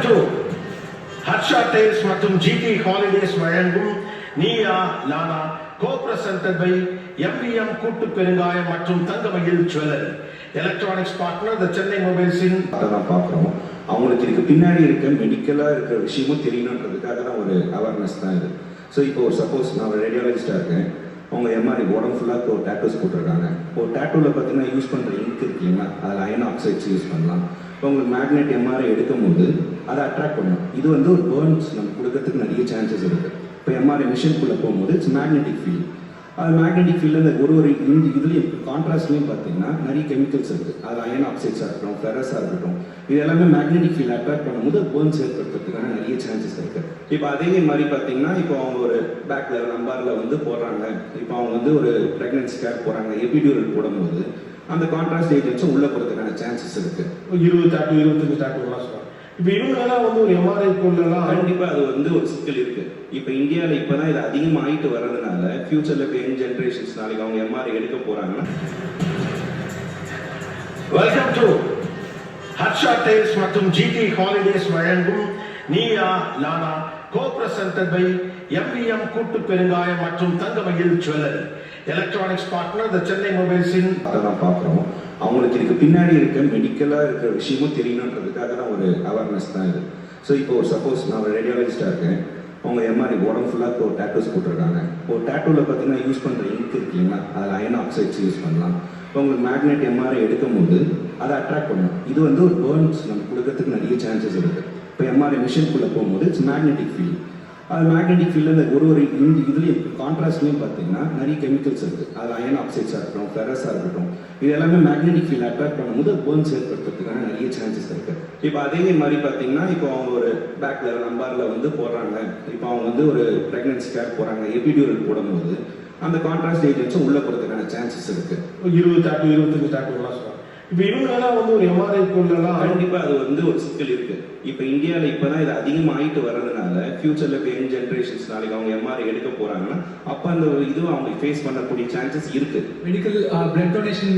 To Harsha tails மற்றும் GT holidays வழங்கும் Neeya Naana co-presented by MVM கூட்டு பெருங்காயம் மற்றும் தங்கமயில் ஜுவல்லரி. எலக்ட்ரானிக்ஸ் பார்ட்னர் தி சென்னை மொபைல்ஸின் தான் பார்க்குறோம். அவங்களுக்கு இதுக்கு பின்னாடி இருக்க மெடிக்கலாக இருக்கிற விஷயமும் தெரியணுன்றதுக்காக தான் ஒரு அவேர்னஸ் தான் இது. ஸோ இப்போ சப்போஸ் நான் ஒரு ரேடியாலஜிஸ்டாக இருக்கேன், அவங்க எம்ஆர்ஐ உடம்பு ஃபுல்லாக ஒரு டேட்டூஸ் போட்டிருக்காங்க. ஒரு டேட்டூவில் பார்த்தீங்கன்னா யூஸ் பண்ணுற இங்க் இருக்கு இல்லைங்களா, அதில் அயன் ஆக்சைட்ஸ் யூஸ் பண்ணலாம். இப்போ உங்களுக்கு மேக்னெட் எம்ஆர்ஐ எடுக்கும் போது அதை அட்ராக்ட் பண்ணும். இது வந்து ஒரு பேர்ன்ஸ் நம்ம கொடுக்கறதுக்கு நிறைய சான்சஸ் இருக்குது. இப்போ எம்ஆர்ஐ மிஷின்குள்ளே போகும்போது இட்ஸ் மேக்னெட்டிக் ஃபீல்ட். அது மேக்னெட்டிக் ஃபீல்டில் ஒரு இதுலேயும் கான்ட்ராஸ்ட்லேயும் பார்த்தீங்கன்னா நிறைய கெமிக்கல்ஸ் இருக்குது. அது அயன் ஆக்சைட்ஸாக இருக்கட்டும், ஃபெரஸாக இருக்கட்டும், இது எல்லாமே மேக்னெட்டிக் ஃபீல்ட் அட்ராக்ட் பண்ணும்போது பேர்ன்ஸ் ஏற்படுத்துறதுக்கான நிறைய சான்சஸ் இருக்குது. இப்போ அதே மாதிரி பார்த்தீங்கன்னா இப்போ அவங்க ஒரு பேக்ல நம்பரில் வந்து போடுறாங்க. இப்போ அவங்க வந்து ஒரு ப்ரெக்னன்சி கேர் போகிறாங்க, எபிடியூரல் போடும்போது அந்த கான்ட்ராஸ்ட் ஏஜென்ட்ஸும் உள்ளே போகிறதுக்கான சான்சஸ் இருக்குது. 20 டாட்டூ 25 டாட்டூலாம் சொல்லுவாங்க. இப்போ இவங்களெல்லாம் வந்து ஒரு எம்ஆர்ஐ குள்ளெல்லாம் கண்டிப்பாக அது வந்து ஒரு சிக்கல் இருக்குது. இப்போ இந்தியாவில் இப்போ தான் இது அதிகமாகிட்டு வர்றதுனால ஃபியூச்சரில் இப்போ யங் ஜென்ரேஷன்ஸ் நாளைக்கு அவங்க எம்ஆர்ஐ எடுக்க போகிறாங்கன்னா. வெல்கம் டு ஹர்ஷா டெய்ல்ஸ் மற்றும் ஜிடி ஹாலிடேஸ் வழங்கும் Neeya Naana co-presented by MVM கூட்டு பெருங்காயம் மற்றும் தங்கமயில் ஜுவல்லரி. எலக்ட்ரானிக்ஸ் பார்ட்னர் தி சென்னை மொபைல்ஸின் தான் பார்க்குறோம். அவங்களுக்கு இதுக்கு பின்னாடி இருக்க மெடிக்கலாக இருக்கிற விஷயமும் தெரியணுன்றதுக்காக தான் ஒரு அவேர்னஸ் தான் இது. ஸோ இப்போ சப்போஸ் நான் ஒரு ரேடியாலஜிஸ்டாக இருக்கேன், அவங்க எம்ஆர்ஐ உடம்பு ஃபுல்லாக ஒரு டேட்டூஸ் போட்டிருக்காங்க. ஒரு டேட்டூவில் பார்த்தீங்கன்னா யூஸ் பண்ணுற இங்க் இருக்கு இல்லைங்களா, அதில் அயன் ஆக்சைட்ஸ் யூஸ் பண்ணலாம். இப்போ உங்களுக்கு மேக்னெட் எம்ஆர்ஐ எடுக்கும் போது அதை அட்ராக்ட் பண்ணும். இது வந்து ஒரு பேர்ன்ஸ் நம்ம கொடுக்கறதுக்கு நிறைய சான்சஸ் இருக்குது. இப்போ எம்ஆர்ஐ மிஷின்குள்ளே போகும்போது இட்ஸ் மேக்னெட்டிக் ஃபீல்ட். அது மேக்னெட்டிக் ஃபீல்டில் ஒரு இதுலேயும் கான்ட்ராஸ்ட்லேயும் பார்த்தீங்கன்னா நிறைய கெமிக்கல்ஸ் இருக்குது. அது அயன் ஆக்சைட்ஸாக இருக்கட்டும், ஃபெரஸாக இருக்கட்டும், இது எல்லாமே மேக்னெட்டிக் ஃபீல்ட் அட்ராக்ட் பண்ணும்போது பேர்ன்ஸ் ஏற்படுத்துறதுக்கான நிறைய சான்சஸ் இருக்குது. இப்போ அதே மாதிரி பார்த்தீங்கன்னா இப்போ அவங்க ஒரு பேக்ல நம்பரில் வந்து போடுறாங்க. இப்போ அவங்க வந்து ஒரு ப்ரெக்னன்சி கேர் போகிறாங்க, எபிடியூரல் போடும்போது அந்த கான்ட்ராஸ்ட் ஏஜென்ட்ஸும் உள்ளே போகிறதுக்கான சான்சஸ் இருக்குது. 20 டாட்டூ 25 டாட்டூலாம் சொல்லுவாங்க. இப்போ இவங்களெல்லாம் வந்து ஒரு எம்ஆர்ஐ குள்ளெல்லாம் கண்டிப்பாக அது வந்து ஒரு சிக்கல் இருக்குது. இப்போ இந்தியாவில் இப்போ தான் இது அதிகமாகிட்டு வர்றதுனால ஃபியூச்சரில் இப்போ யங் ஜென்ரேஷன்ஸ் நாளைக்கு அவங்க எம்ஆர்ஐ எடுக்க போகிறாங்கன்னா அப்போ அந்த இதுவும் அவங்க ஃபேஸ் பண்ணக்கூடிய சான்சஸ் இருக்குது. Medical blood donation